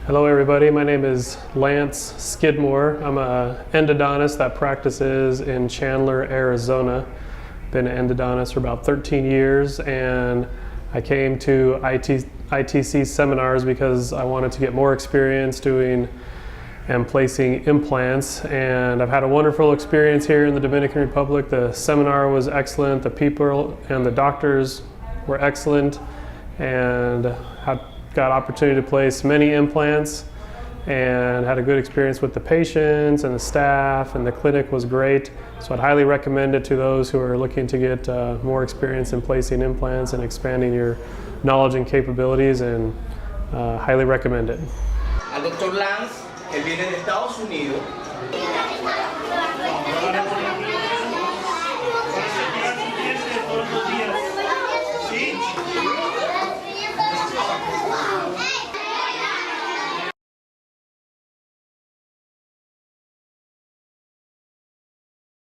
Hello everybody, my name is Lance Skidmore. I'm an endodontist that practices in Chandler, Arizona. Been an endodontist for about 13 years, and I came to ITC seminars because I wanted to get more experience doing and placing implants, and I've had a wonderful experience here in the Dominican Republic. The seminar was excellent, the people and the doctors were excellent, and got opportunity to place many implants and had a good experience with the patients and the staff, and the clinic was great. So I'd highly recommend it to those who are looking to get more experience in placing implants and expanding your knowledge and capabilities, and highly recommend it. Al Dr. Lance, él viene de Estados Unidos.